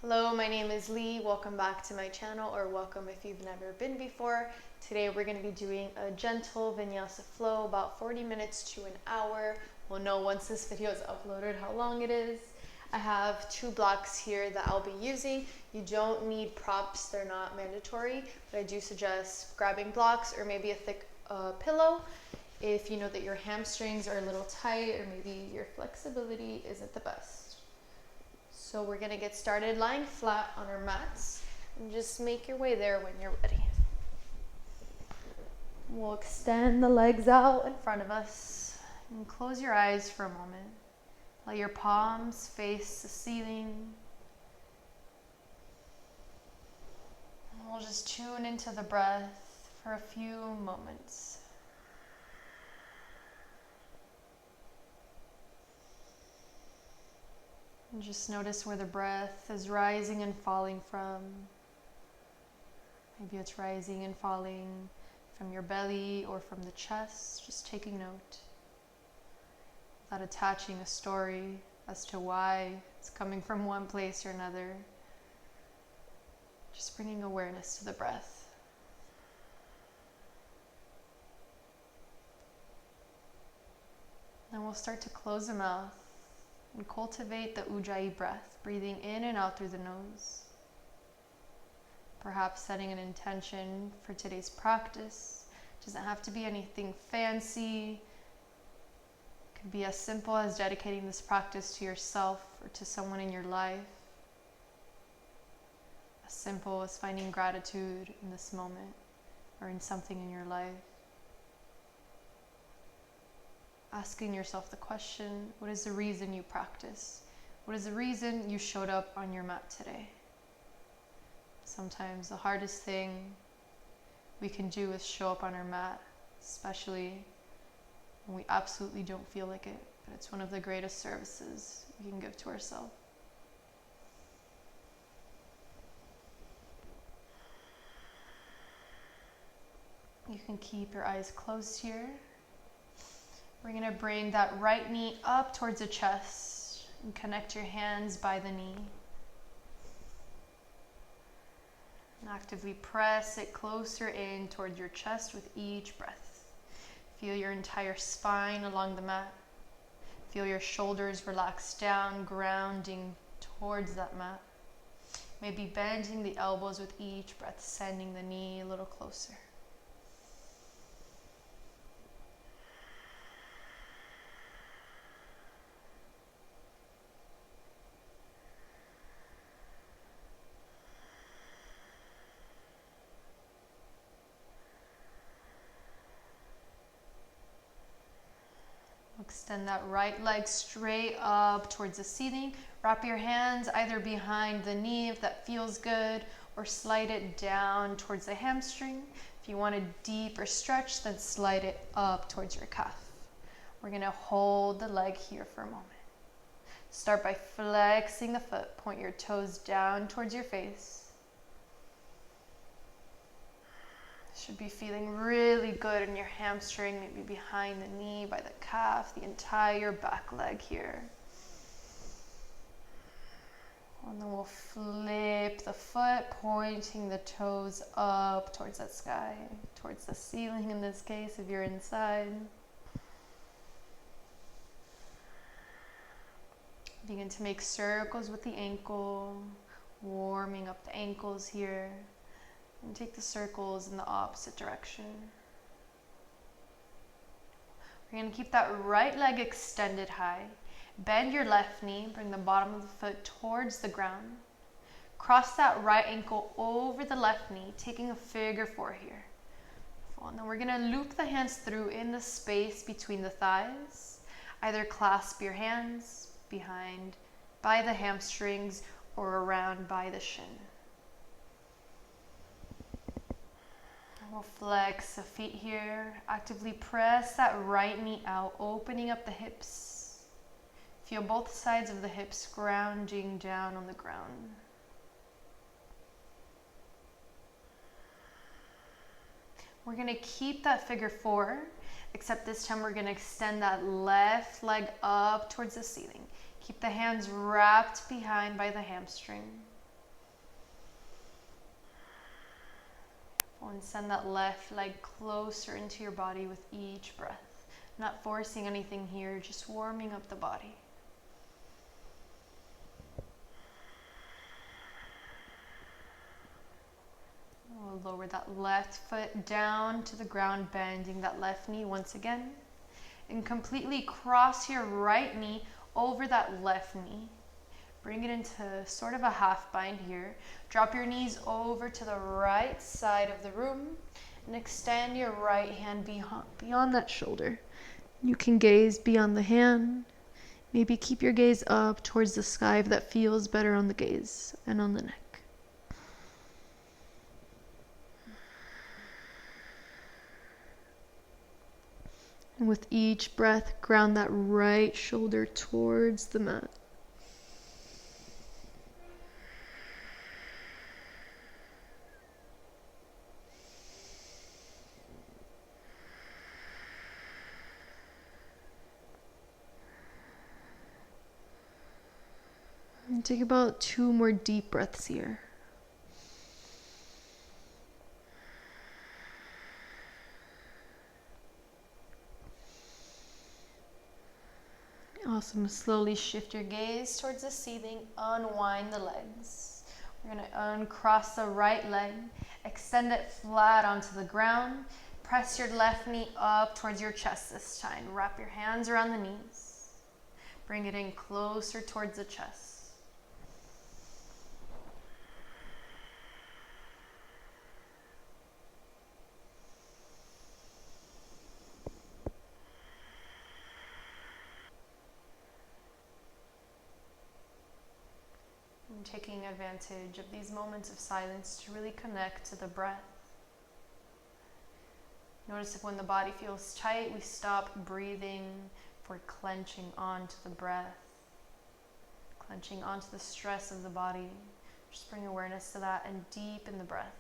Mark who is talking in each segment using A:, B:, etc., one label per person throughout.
A: Hello, my name is Lee. Welcome back to my channel, or welcome if you've never been before. Today we're going to be doing a gentle vinyasa flow, about 40 minutes to an hour. We'll know once this video is uploaded how long it is. I have 2 blocks here that I'll be using. You don't need props, they're not mandatory, but I do suggest grabbing blocks or maybe a thick pillow if you know that your hamstrings are a little tight or maybe your flexibility isn't the best. So we're gonna get started lying flat on our mats and just make your way there when you're ready. We'll extend the legs out in front of us and close your eyes for a moment. Let your palms face the ceiling. And we'll just tune into the breath for a few moments. And just notice where the breath is rising and falling from. Maybe it's rising and falling from your belly or from the chest, just taking note without attaching a story as to why it's coming from one place or another. Just bringing awareness to the breath. Then we'll start to close the mouth and cultivate the Ujjayi breath, breathing in and out through the nose. Perhaps setting an intention for today's practice. It doesn't have to be anything fancy. It could be as simple as dedicating this practice to yourself or to someone in your life. As simple as finding gratitude in this moment or in something in your life. Asking yourself the question, what is the reason you practice? What is the reason you showed up on your mat today? Sometimes the hardest thing we can do is show up on our mat, especially when we absolutely don't feel like it, but it's one of the greatest services we can give to ourselves. You can keep your eyes closed here. We're going to bring that right knee up towards the chest and connect your hands by the knee. And actively press it closer in towards your chest with each breath. Feel your entire spine along the mat. Feel your shoulders relax down, grounding towards that mat. Maybe bending the elbows with each breath, sending the knee a little closer. Extend that right leg straight up towards the ceiling. Wrap your hands either behind the knee if that feels good, or slide it down towards the hamstring. If you want a deeper stretch, then slide it up towards your calf. We're going to hold the leg here for a moment. Start by flexing the foot. Point your toes down towards your face. Should be feeling really good in your hamstring, maybe behind the knee, by the calf, the entire back leg here. And then we'll flip the foot, pointing the toes up towards that sky, towards the ceiling in this case if you're inside. Begin to make circles with the ankle, warming up the ankles here. And take the circles in the opposite direction. We're going to keep that right leg extended high. Bend your left knee, bring the bottom of the foot towards the ground. Cross that right ankle over the left knee, taking a figure 4 here. And then we're going to loop the hands through in the space between the thighs. Either clasp your hands behind by the hamstrings or around by the shin. We'll flex the feet here. Actively press that right knee out, opening up the hips. Feel both sides of the hips grounding down on the ground. We're going to keep that figure 4, except this time we're going to extend that left leg up towards the ceiling. Keep the hands wrapped behind by the hamstring. And send that left leg closer into your body with each breath. Not forcing anything here, just warming up the body. We'll lower that left foot down to the ground, bending that left knee once again. And completely cross your right knee over that left knee. Bring it into sort of a half bind here. Drop your knees over to the right side of the room and extend your right hand beyond that shoulder. You can gaze beyond the hand. Maybe keep your gaze up towards the sky if that feels better on the gaze and on the neck. And with each breath, ground that right shoulder towards the mat. And take about 2 more deep breaths here. Awesome. Slowly shift your gaze towards the ceiling. Unwind the legs. We're going to uncross the right leg. Extend it flat onto the ground. Press your left knee up towards your chest this time. Wrap your hands around the knees. Bring it in closer towards the chest. Taking advantage of these moments of silence to really connect to the breath. Notice if when the body feels tight, we stop breathing for clenching onto the breath, clenching onto the stress of the body. Just bring awareness to that and deepen the breath.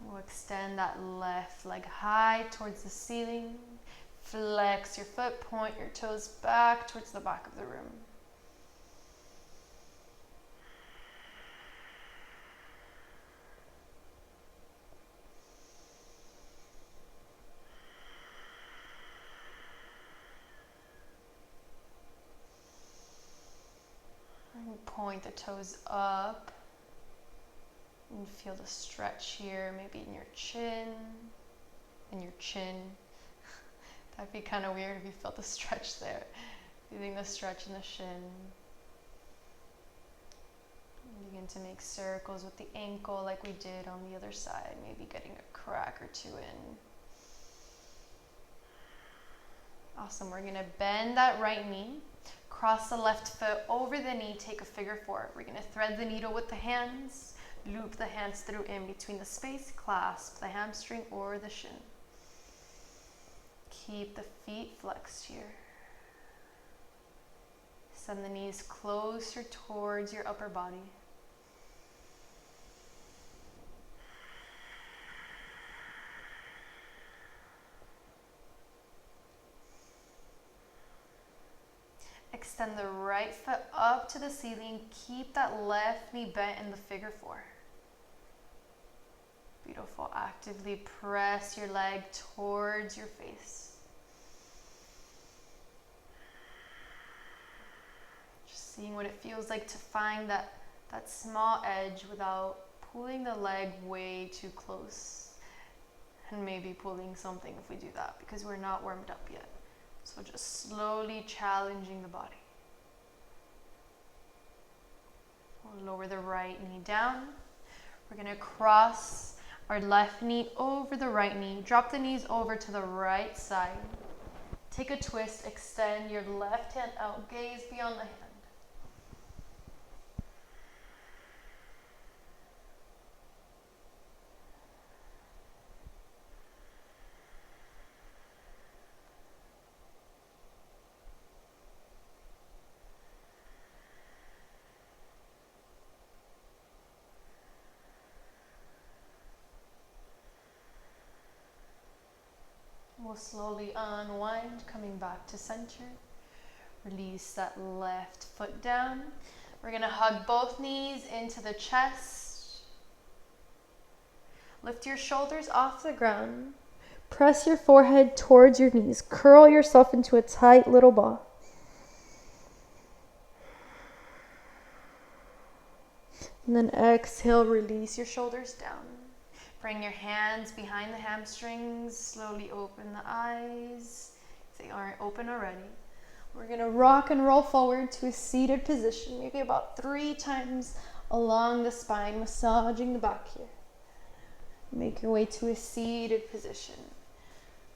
A: We'll extend that left leg high towards the ceiling. Flex your foot, point your toes back towards the back of the room. And point the toes up. And feel the stretch here, maybe in your chin, That'd be kind of weird if you felt the stretch there. Feeling the stretch in the shin. And begin to make circles with the ankle like we did on the other side. Maybe getting a crack or 2 in. Awesome. We're going to bend that right knee. Cross the left foot over the knee. Take a figure 4. We're going to thread the needle with the hands. Loop the hands through in between the space. Clasp the hamstring or the shin. Keep the feet flexed here. Send the knees closer towards your upper body. Extend the right foot up to the ceiling. Keep that left knee bent in the figure 4. Beautiful. Actively press your leg towards your face. Seeing what it feels like to find that small edge without pulling the leg way too close. And maybe pulling something if we do that because we're not warmed up yet. So just slowly challenging the body. We'll lower the right knee down. We're going to cross our left knee over the right knee. Drop the knees over to the right side. Take a twist. Extend your left hand out. Gaze beyond the hand. We'll slowly unwind, coming back to center. Release that left foot down. We're going to hug both knees into the chest. Lift your shoulders off the ground. Press your forehead towards your knees. Curl yourself into a tight little ball. And then exhale, release your shoulders down. Bring your hands behind the hamstrings. Slowly open the eyes if they aren't open already. We're going to rock and roll forward to a seated position, maybe about 3 times along the spine, massaging the back here. Make your way to a seated position.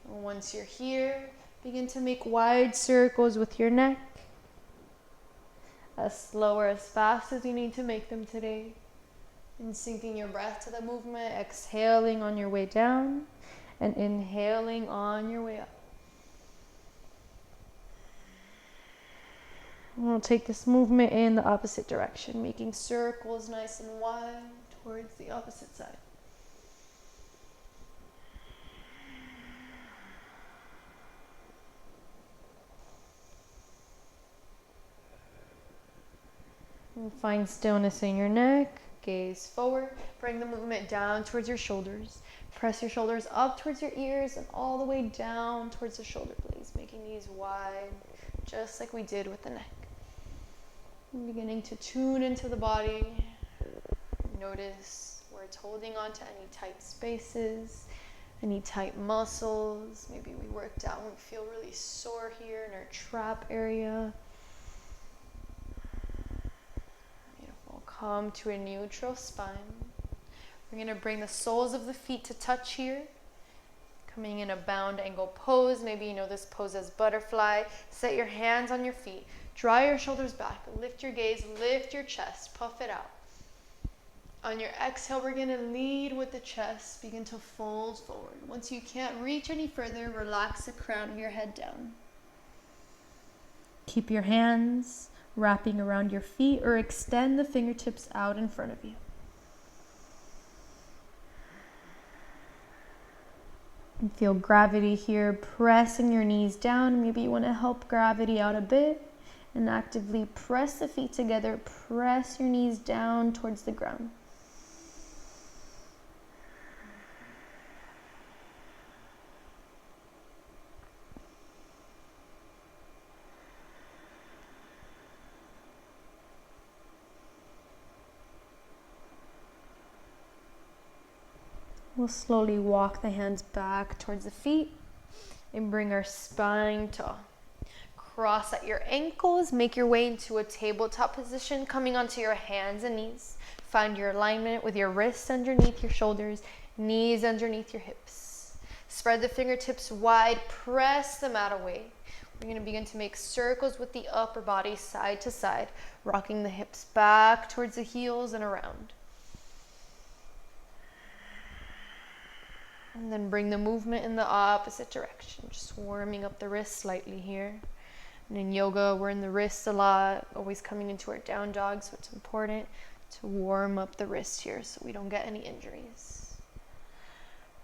A: Once you're here, begin to make wide circles with your neck. As slow or as fast as you need to make them today. And syncing your breath to the movement, exhaling on your way down and inhaling on your way up. We'll take this movement in the opposite direction, making circles nice and wide towards the opposite side. And find stillness in your neck. Gaze forward. Bring the movement down towards your shoulders. Press your shoulders up towards your ears and all the way down towards the shoulder blades, making these wide, just like we did with the neck. Beginning to tune into the body. Notice where it's holding on to any tight spaces, any tight muscles. Maybe we worked out and we feel really sore here in our trap area. Beautiful. Come to a neutral spine. We're going to bring the soles of the feet to touch here. Coming in a bound angle pose. Maybe you know this pose as butterfly. Set your hands on your feet. Draw your shoulders back. Lift your gaze. Lift your chest. Puff it out. On your exhale, we're going to lead with the chest. Begin to fold forward. Once you can't reach any further, relax the crown of your head down. Keep your hands wrapping around your feet or extend the fingertips out in front of you. And feel gravity here, pressing your knees down. Maybe you want to help gravity out a bit and actively press the feet together. Press your knees down towards the ground. We'll slowly walk the hands back towards the feet and bring our spine tall. Cross at your ankles, make your way into a tabletop position, coming onto your hands and knees. Find your alignment with your wrists underneath your shoulders, knees underneath your hips. Spread the fingertips wide, press the mat away. We're going to begin to make circles with the upper body side to side, rocking the hips back towards the heels and around. And then bring the movement in the opposite direction, just warming up the wrists slightly here. And in yoga, we're in the wrists a lot, always coming into our down dog, so it's important to warm up the wrist here so we don't get any injuries.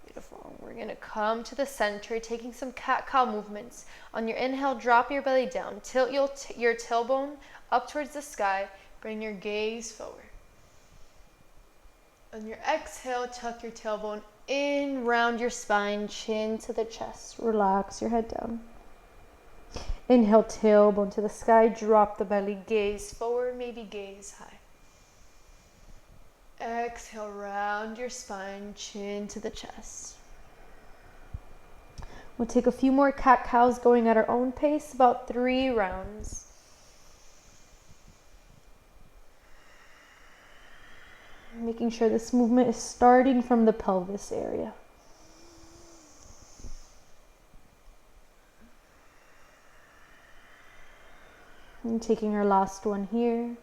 A: Beautiful. We're going to come to the center, taking some cat-cow movements. On your inhale, drop your belly down. Tilt your tailbone up towards the sky. Bring your gaze forward. On your exhale, tuck your tailbone in, round your spine, chin to the chest. Relax your head down. Inhale, tailbone to the sky, drop the belly, gaze forward, maybe gaze high. Exhale, round your spine, chin to the chest. We'll take a few more cat-cows going at our own pace, about 3 rounds. Making sure this movement is starting from the pelvis area. And taking our last one here.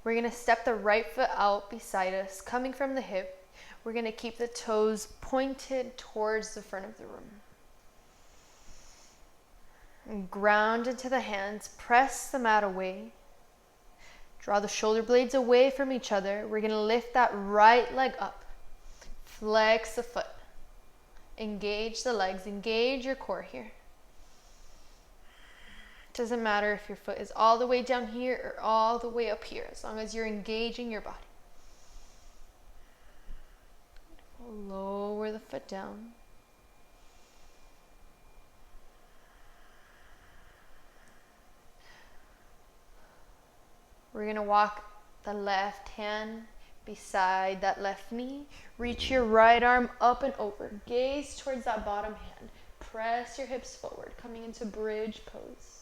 A: We're going to step the right foot out beside us, coming from the hip. We're going to keep the toes pointed towards the front of the room. And ground into the hands, press the mat away. Draw the shoulder blades away from each other. We're going to lift that right leg up. Flex the foot. Engage the legs, engage your core here. Doesn't matter if your foot is all the way down here or all the way up here, as long as you're engaging your body. Lower the foot down. We're going to walk the left hand beside that left knee. Reach your right arm up and over. Gaze towards that bottom hand. Press your hips forward, coming into bridge pose.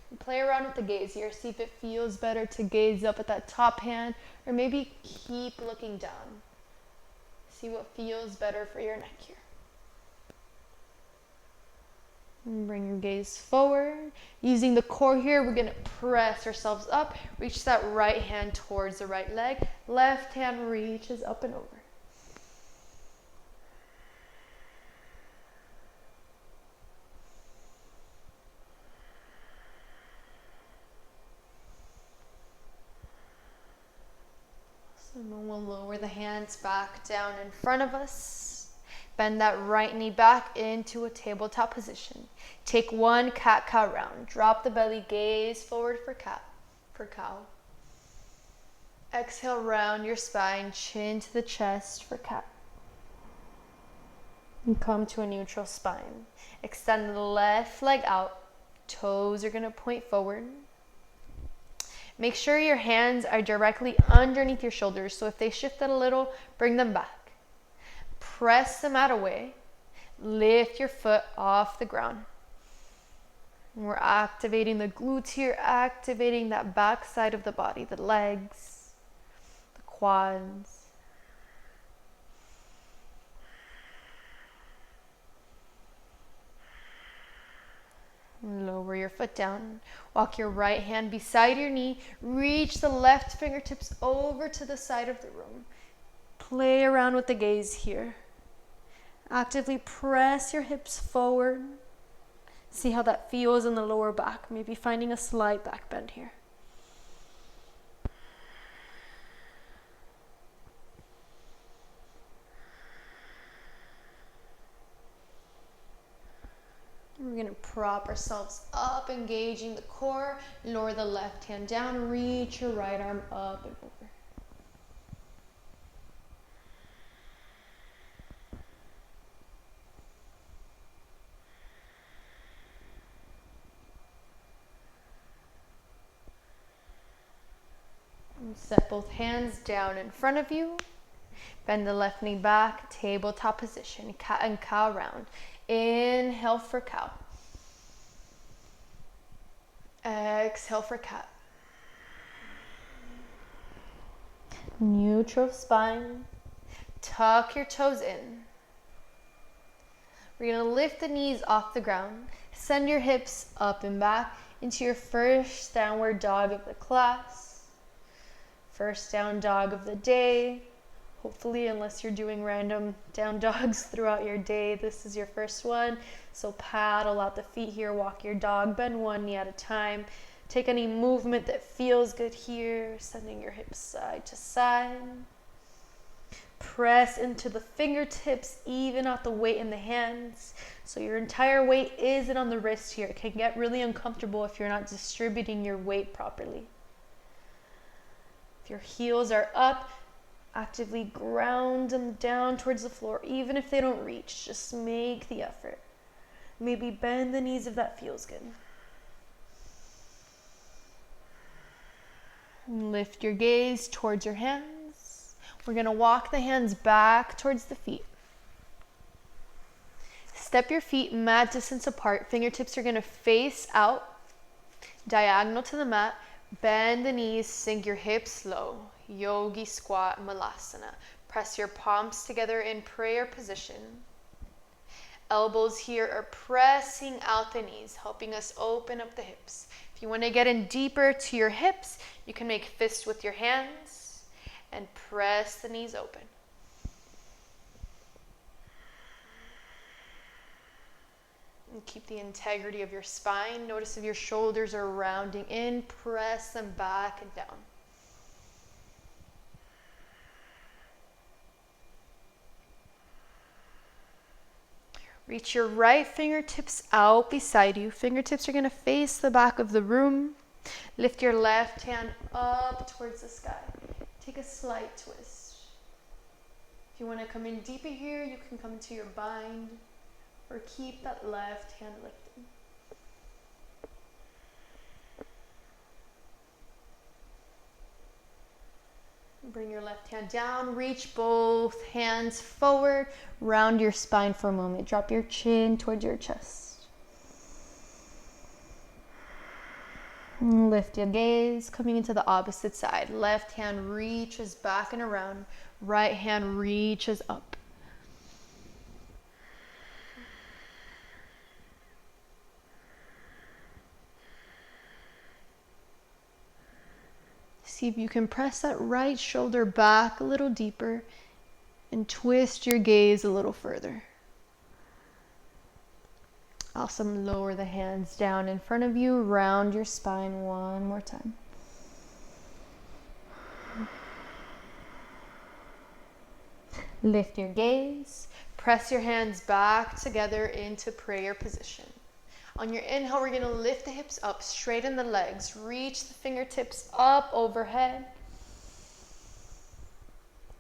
A: And play around with the gaze here. See if it feels better to gaze up at that top hand, or maybe keep looking down. See what feels better for your neck here. And bring your gaze forward. Using the core here, we're going to press ourselves up. Reach that right hand towards the right leg. Left hand reaches up and over. So then we'll lower the hands back down in front of us. Bend that right knee back into a tabletop position. Take one cat-cow round. Drop the belly, gaze forward for cow. Exhale, round your spine, chin to the chest for cat. And come to a neutral spine. Extend the left leg out. Toes are going to point forward. Make sure your hands are directly underneath your shoulders. So if they shifted a little, bring them back. Press the mat away. Lift your foot off the ground. And we're activating the glutes here, activating that back side of the body, the legs, the quads. Lower your foot down. Walk your right hand beside your knee. Reach the left fingertips over to the side of the room. Play around with the gaze here. Actively press your hips forward. See how that feels in the lower back. Maybe finding a slight back bend here. We're going to prop ourselves up, engaging the core. Lower the left hand down. Reach your right arm up and over. Set both hands down in front of you. Bend the left knee back, tabletop position, cat and cow round. Inhale for cow. Exhale for cat. Neutral spine. Tuck your toes in. We're going to lift the knees off the ground. Send your hips up and back into your first downward dog of the class. First down dog of the day. Hopefully, unless you're doing random down dogs throughout your day, this is your first one. So paddle out the feet here, walk your dog, bend one knee at a time. Take any movement that feels good here, sending your hips side to side. Press into the fingertips, even out the weight in the hands. So your entire weight isn't on the wrist here. It can get really uncomfortable if you're not distributing your weight properly. If your heels are up, actively ground them down towards the floor, even if they don't reach. Just make the effort. Maybe bend the knees if that feels good. And lift your gaze towards your hands. We're going to walk the hands back towards the feet. Step your feet mat distance apart. Fingertips are going to face out, diagonal to the mat. Bend the knees, sink your hips low. Yogi squat malasana. Press your palms together in prayer position. Elbows here are pressing out the knees, helping us open up the hips. If you want to get in deeper to your hips, you can make fists with your hands and press the knees open. And keep the integrity of your spine. Notice if your shoulders are rounding in, press them back and down. Reach your right fingertips out beside you. Fingertips are going to face the back of the room. Lift your left hand up towards the sky. Take a slight twist. If you want to come in deeper here, you can come into your bind or keep that left hand lifted. Bring your left hand down, reach both hands forward, round your spine for a moment. Drop your chin towards your chest. Lift your gaze, coming into the opposite side. Left hand reaches back and around, right hand reaches up. See if you can press that right shoulder back a little deeper and twist your gaze a little further. Awesome. Lower the hands down in front of you. Round your spine one more time. Lift your gaze. Press your hands back together into prayer position. On your inhale, we're going to lift the hips up, straighten the legs, reach the fingertips up overhead.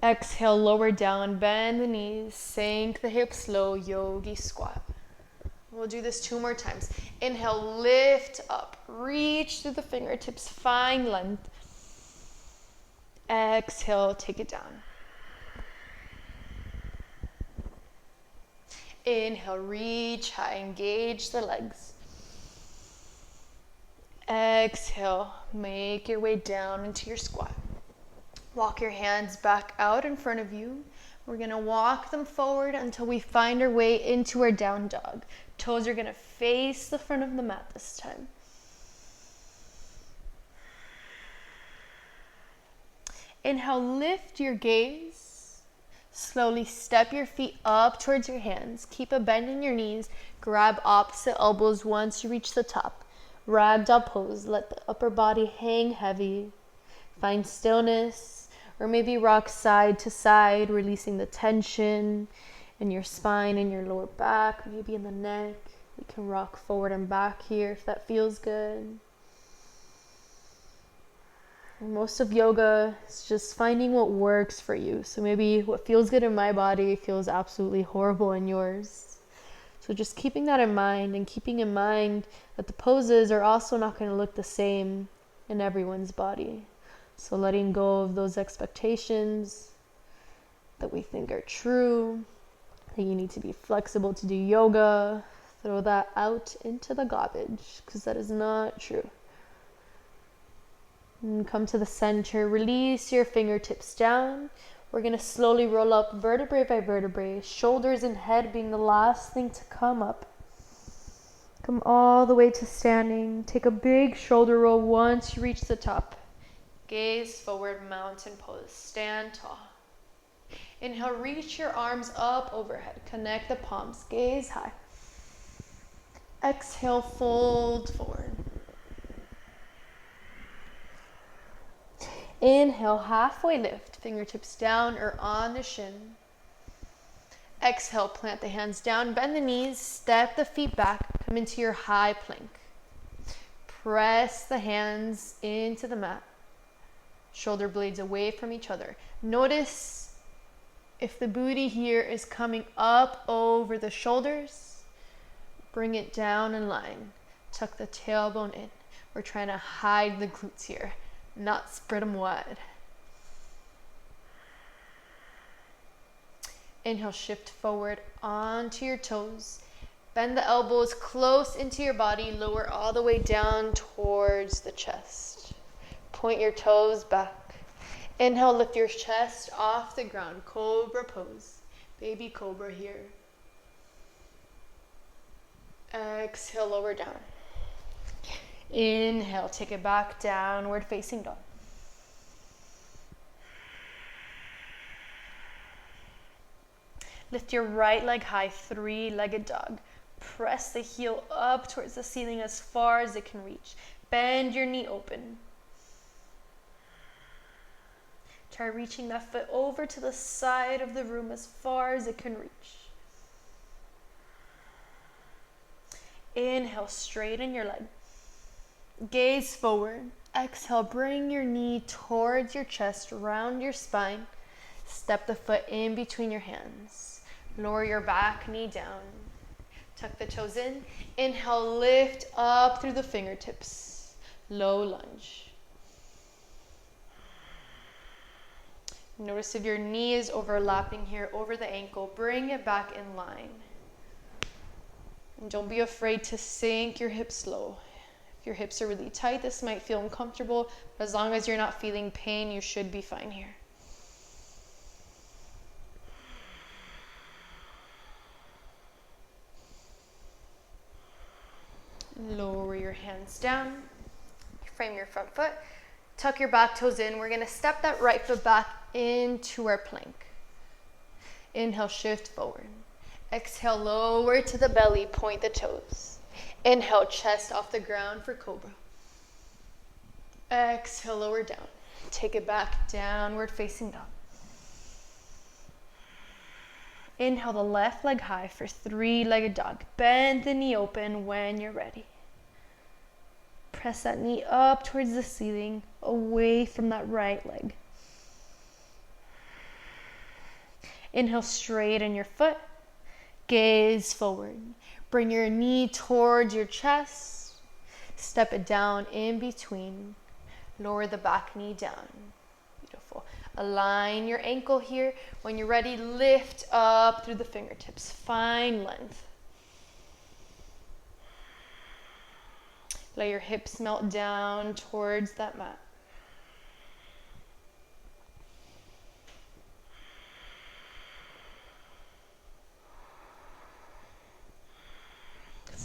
A: Exhale, lower down, bend the knees, sink the hips low, yogi squat. We'll do this 2 more times. Inhale, lift up, reach through the fingertips, find length. Exhale, take it down. Inhale, reach high, engage the legs. Exhale, make your way down into your squat. Walk your hands back out in front of you. We're gonna walk them forward until we find our way into our down dog. Toes are gonna face the front of the mat this time. Inhale, lift your gaze. Slowly step your feet up towards your hands. Keep a bend in your knees. Grab opposite elbows once you reach the top. Ragdoll pose. Let the upper body hang heavy. Find stillness, or maybe rock side to side, releasing the tension in your spine and your lower back, maybe in the neck. We can rock forward and back here if that feels good. Most of yoga is just finding what works for you. So maybe what feels good in my body feels absolutely horrible in yours. So just keeping that in mind, and keeping in mind that the poses are also not going to look the same in everyone's body. So letting go of those expectations that we think are true, that you need to be flexible to do yoga, throw that out into the garbage, because that is not true. And come to the center, release your fingertips down. We're going to slowly roll up vertebrae by vertebrae, shoulders and head being the last thing to come up. Come all the way to standing. Take a big shoulder roll once you reach the top. Gaze forward, mountain pose. Stand tall. Inhale, reach your arms up overhead. Connect the palms. Gaze high. Exhale, fold forward. Inhale, halfway lift, fingertips down or on the shin. Exhale, plant the hands down, bend the knees, step the feet back, come into your high plank. Press the hands into the mat. Shoulder blades away from each other. Notice if the booty here is coming up over the shoulders. Bring it down in line. Tuck the tailbone in. We're trying to hide the glutes here, not spread them wide. Inhale, shift forward onto your toes. Bend the elbows close into your body. Lower all the way down towards the chest. Point your toes back. Inhale, lift your chest off the ground. Cobra pose. Baby cobra here. Exhale, lower down. Inhale, take it back, downward facing dog. Lift your right leg high, three-legged dog. Press the heel up towards the ceiling as far as it can reach. Bend your knee open. Try reaching that foot over to the side of the room as far as it can reach. Inhale, straighten your leg. Gaze forward. Exhale, bring your knee towards your chest, round your spine. Step the foot in between your hands. Lower your back knee down. Tuck the toes in. Inhale, lift up through the fingertips. Low lunge. Notice if your knee is overlapping here over the ankle, bring it back in line. And don't be afraid to sink your hips low. If your hips are really tight, this might feel uncomfortable, but as long as you're not feeling pain, you should be fine here. Lower your hands down. Frame your front foot. Tuck your back toes in. We're going to step that right foot back into our plank. Inhale, shift forward. Exhale, lower to the belly, point the toes. Inhale, chest off the ground for cobra. Exhale, lower down. Take it back, downward facing dog. Inhale the left leg high for three-legged dog. Bend the knee open when you're ready. Press that knee up towards the ceiling, away from that right leg. Inhale, straighten your foot. Gaze forward. Bring your knee towards your chest. Step it down in between. Lower the back knee down. Beautiful. Align your ankle here. When you're ready, lift up through the fingertips. Find length. Let your hips melt down towards that mat.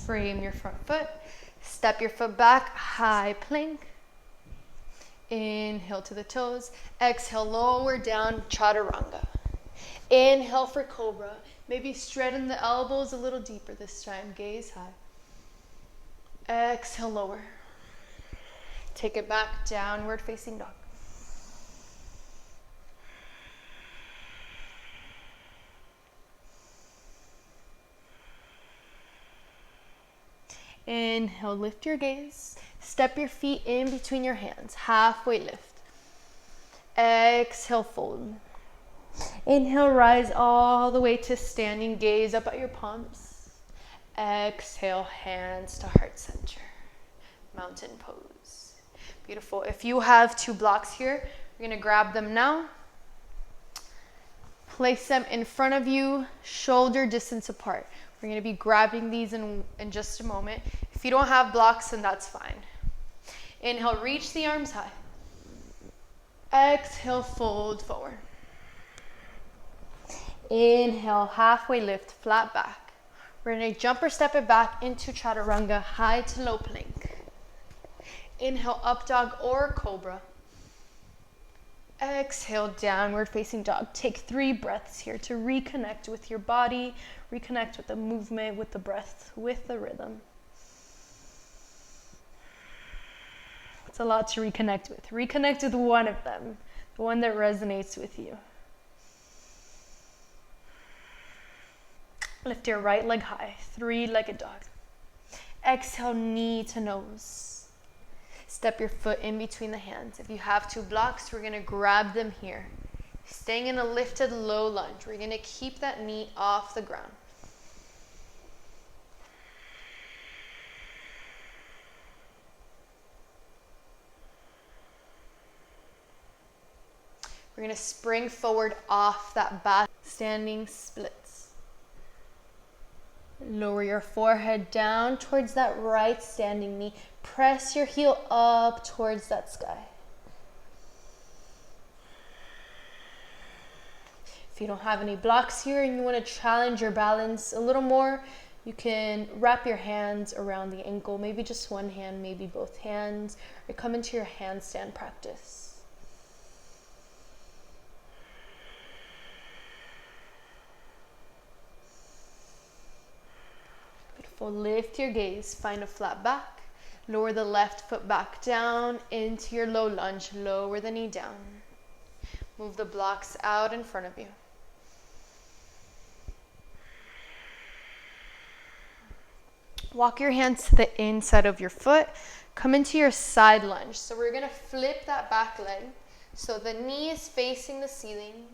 A: Frame your front foot. Step your foot back, high plank. Inhale to the toes. Exhale, lower down, chaturanga. Inhale for cobra. Maybe straighten the elbows a little deeper this time. Gaze high. Exhale, lower. Take it back, downward facing dog. Inhale, lift your gaze. Step your feet in between your hands. Halfway lift. Exhale, fold. Inhale, rise all the way to standing. Gaze up at your palms. Exhale, hands to heart center. Mountain pose. Beautiful. If you have two blocks here, you're going to grab them now. Place them in front of you, shoulder distance apart. We're going to be grabbing these in just a moment. If you don't have blocks, then that's fine. Inhale, reach the arms high. Exhale, fold forward. Inhale, halfway lift, flat back. We're going to jump or step it back into chaturanga, high to low plank. Inhale, up dog or cobra. Exhale, downward facing dog. Take 3 breaths here to reconnect with your body, reconnect with the movement, with the breath, with the rhythm. It's a lot to reconnect with. Reconnect with one of them, the one that resonates with you. Lift your right leg high, 3-legged dog. Exhale, knee to nose. Step your foot in between the hands. If you have 2 blocks, we're going to grab them here. Staying in a lifted low lunge. We're going to keep that knee off the ground. We're going to spring forward off that back, standing splits. Lower your forehead down towards that right standing knee. Press your heel up towards that sky. If you don't have any blocks here and you want to challenge your balance a little more, you can wrap your hands around the ankle, maybe just one hand, maybe both hands, or come into your handstand practice. Beautiful. Lift your gaze, find a flat back. Lower the left foot back down into your low lunge. Lower the knee down. Move the blocks out in front of you. Walk your hands to the inside of your foot. Come into your side lunge. So we're going to flip that back leg. So the knee is facing the ceiling.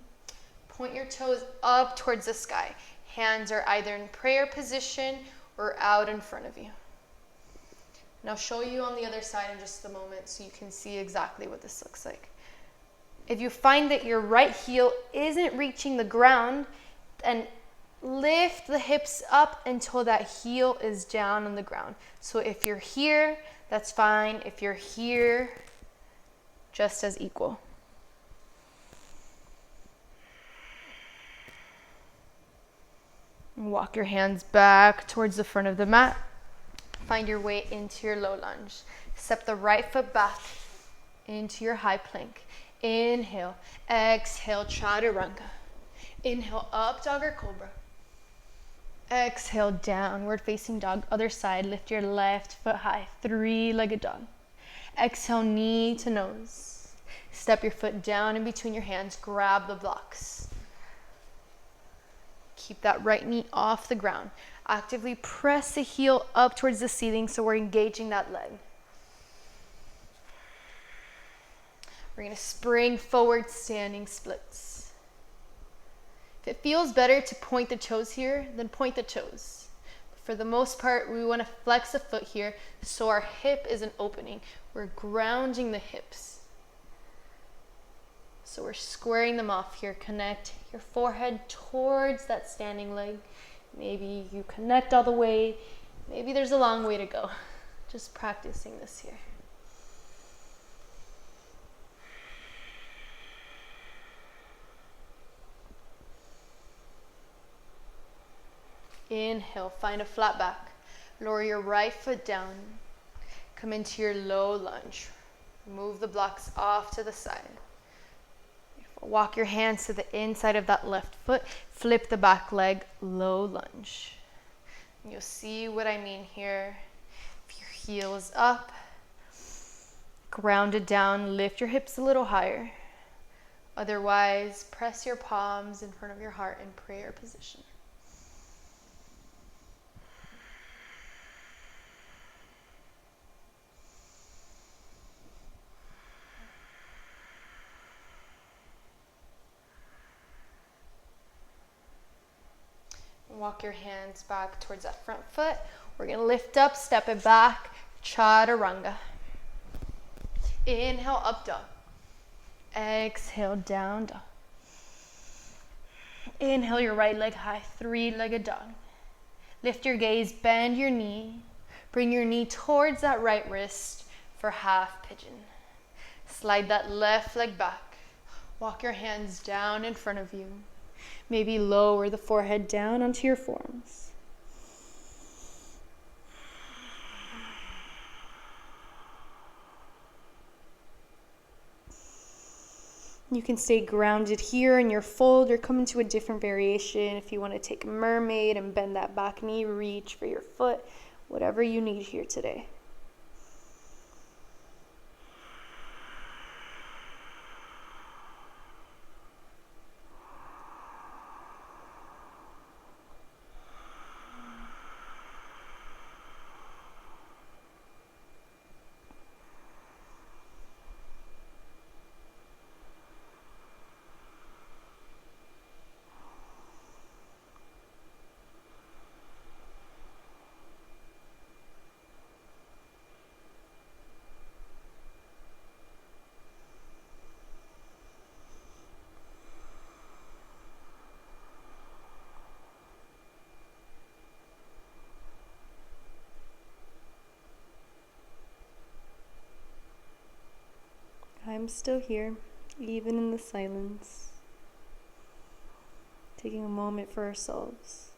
A: Point your toes up towards the sky. Hands are either in prayer position or out in front of you. And I'll show you on the other side in just a moment so you can see exactly what this looks like. If you find that your right heel isn't reaching the ground, then lift the hips up until that heel is down on the ground. So if you're here, that's fine. If you're here, just as equal. Walk your hands back towards the front of the mat. Find your way into your low lunge. Step the right foot back into your high plank. Inhale, exhale, chaturanga. Inhale, up dog or cobra. Exhale, downward facing dog. Other side, lift your left foot high, three-legged dog. Exhale, knee to nose. Step your foot down in between your hands, grab the blocks. Keep that right knee off the ground. Actively press the heel up towards the ceiling so we're engaging that leg. We're going to spring forward, standing splits. If it feels better to point the toes here, then point the toes. But for the most part, we want to flex the foot here so our hip isn't opening. We're grounding the hips. So we're squaring them off here. Connect your forehead towards that standing leg. Maybe you connect all the way. Maybe there's a long way to go. Just practicing this here. Inhale, find a flat back. Lower your right foot down. Come into your low lunge. Move the blocks off to the side. Walk your hands to the inside of that left foot. Flip the back leg, low lunge. You'll see what I mean here. If your heel is up, grounded down, lift your hips a little higher. Otherwise, press your palms in front of your heart in prayer position. Walk your hands back towards that front foot. We're going to lift up, step it back, chaturanga. Inhale, up dog. Exhale, down dog. Inhale your right leg high, three-legged dog. Lift your gaze, bend your knee. Bring your knee towards that right wrist for half pigeon. Slide that left leg back. Walk your hands down in front of you. Maybe lower the forehead down onto your forearms. You can stay grounded here in your fold or come into a different variation. If you want to take a mermaid and bend that back knee, reach for your foot, whatever you need here today. I'm still here, even in the silence, taking a moment for ourselves.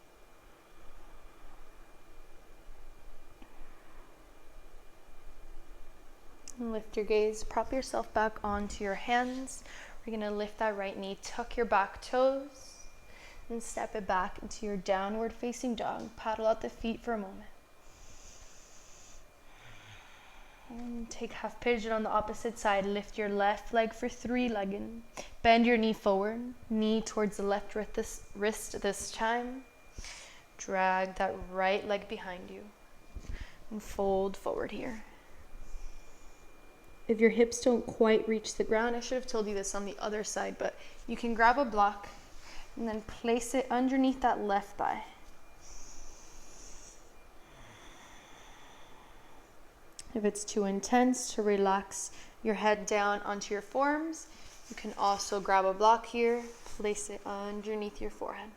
A: And lift your gaze, prop yourself back onto your hands. We're going to lift that right knee, tuck your back toes, and step it back into your downward facing dog. Paddle out the feet for a moment. And take half pigeon on the opposite side. Lift your left leg for three-legged. Bend your knee forward, knee towards the left wrist this time. Drag that right leg behind you. and fold forward here. If your hips don't quite reach the ground, I should have told you this on the other side, but you can grab a block and then place it underneath that left thigh. If it's too intense, to relax your head down onto your forearms, you can also grab a block here, place it underneath your forehead.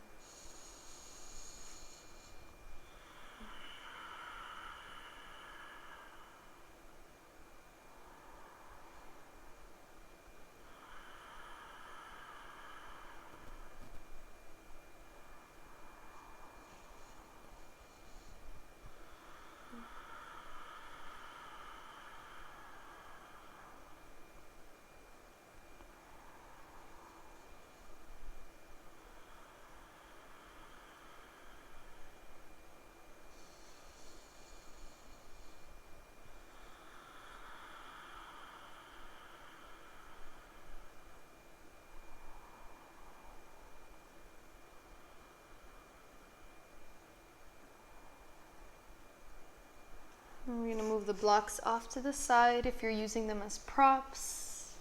A: We're going to move the blocks off to the side if you're using them as props.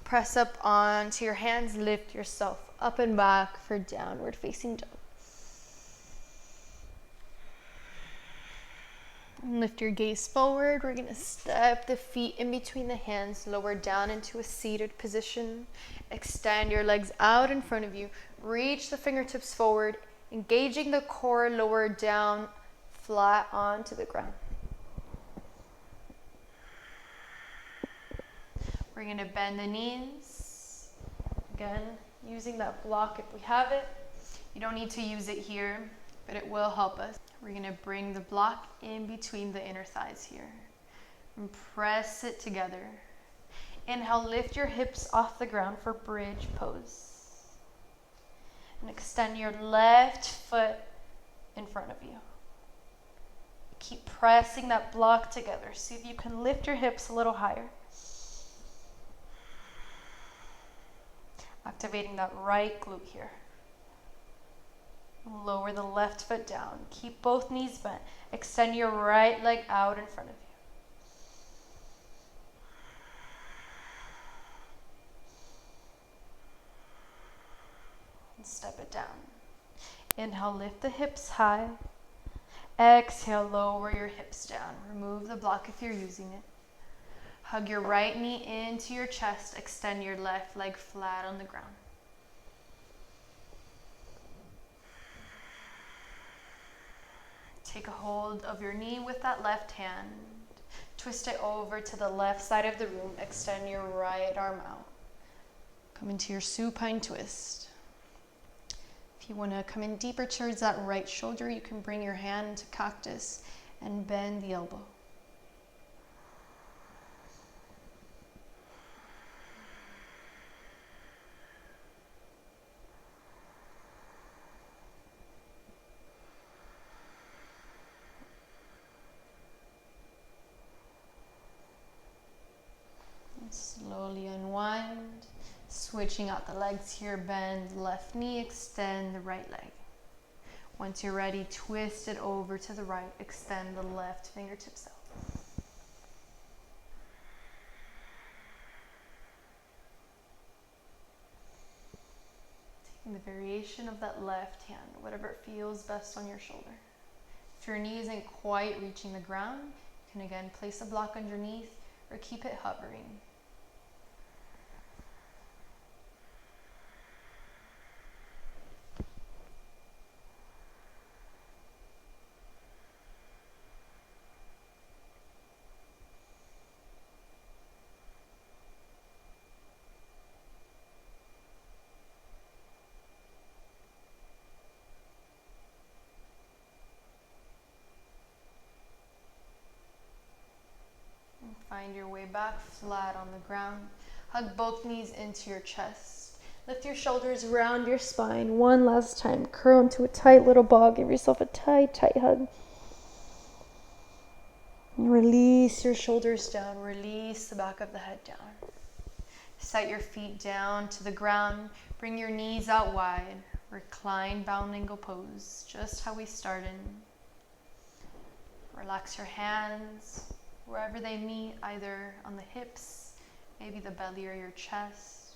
A: Press up onto your hands, lift yourself up and back for downward facing dog. And lift your gaze forward. We're going to step the feet in between the hands, lower down into a seated position. Extend your legs out in front of you. Reach the fingertips forward, engaging the core, lower down, flat onto the ground. We're going to bend the knees. Again, using that block if we have it. You don't need to use it here, but it will help us. We're going to bring the block in between the inner thighs here and press it together. Inhale, lift your hips off the ground for bridge pose. And extend your left foot in front of you. Keep pressing that block together. See if you can lift your hips a little higher. Activating that right glute here. Lower the left foot down. Keep both knees bent. Extend your right leg out in front of you. And step it down. Inhale, lift the hips high. Exhale, lower your hips down. Remove the block if you're using it. Hug your right knee into your chest. Extend your left leg flat on the ground. Take a hold of your knee with that left hand. Twist it over to the left side of the room. Extend your right arm out. Come into your supine twist. If you want to come in deeper towards that right shoulder, you can bring your hand to cactus and bend the elbow. Slowly unwind, switching out the legs here, bend left knee, extend the right leg. Once you're ready, twist it over to the right, extend the left fingertips out. Taking the variation of that left hand, whatever feels best on your shoulder. If your knee isn't quite reaching the ground, you can again place a block underneath or keep it hovering. Find your way back flat on the ground. Hug both knees into your chest. Lift your shoulders around your spine. One last time. Curl into a tight little ball. Give yourself a tight, tight hug. And release your shoulders down. Release the back of the head down. Set your feet down to the ground. Bring your knees out wide. Recline bound angle pose. Just how we started. Relax your hands wherever they meet, either on the hips, maybe the belly or your chest.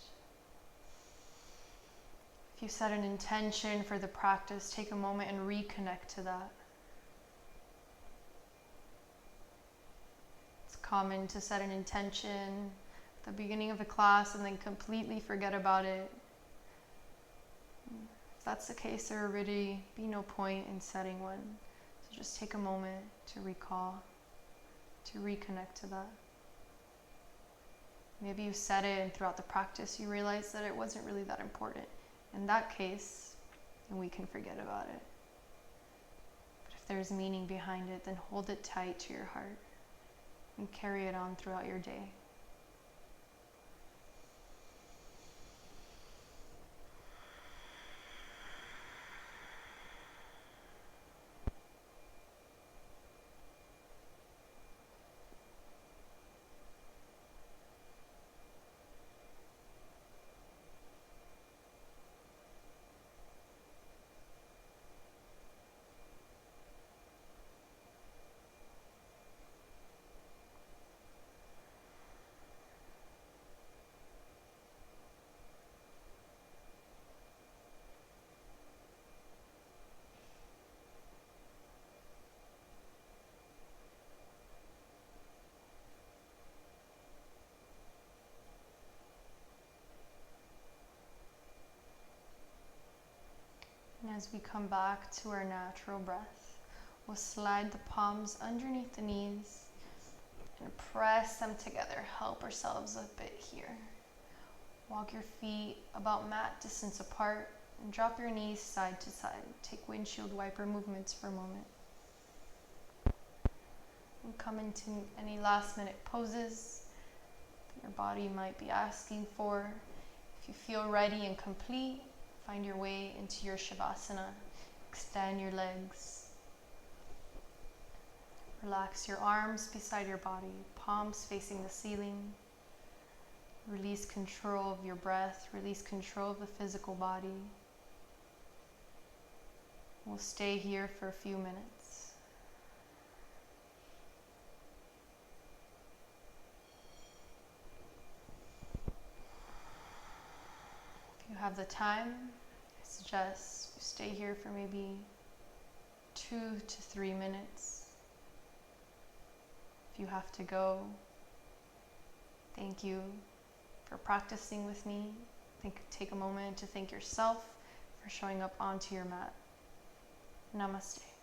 A: If you set an intention for the practice, take a moment and reconnect to that. It's common to set an intention at the beginning of a class and then completely forget about it. If that's the case, there would really be no point in setting one. So just take a moment to recall, to reconnect to that. Maybe you set it and throughout the practice you realize that it wasn't really that important. In that case, then we can forget about it. But if there's meaning behind it, then hold it tight to your heart and carry it on throughout your day. And as we come back to our natural breath, we'll slide the palms underneath the knees and press them together. Help ourselves a bit here. Walk your feet about mat distance apart and drop your knees side to side. Take windshield wiper movements for a moment. And come into any last minute poses that your body might be asking for. If you feel ready and complete, find your way into your Shavasana. Extend your legs. Relax your arms beside your body, palms facing the ceiling. Release control of your breath, release control of the physical body. We'll stay here for a few minutes. If you have the time, I suggest you stay here for maybe 2 to 3 minutes. If you have to go, thank you for practicing with me. Take a moment to thank yourself for showing up onto your mat. Namaste.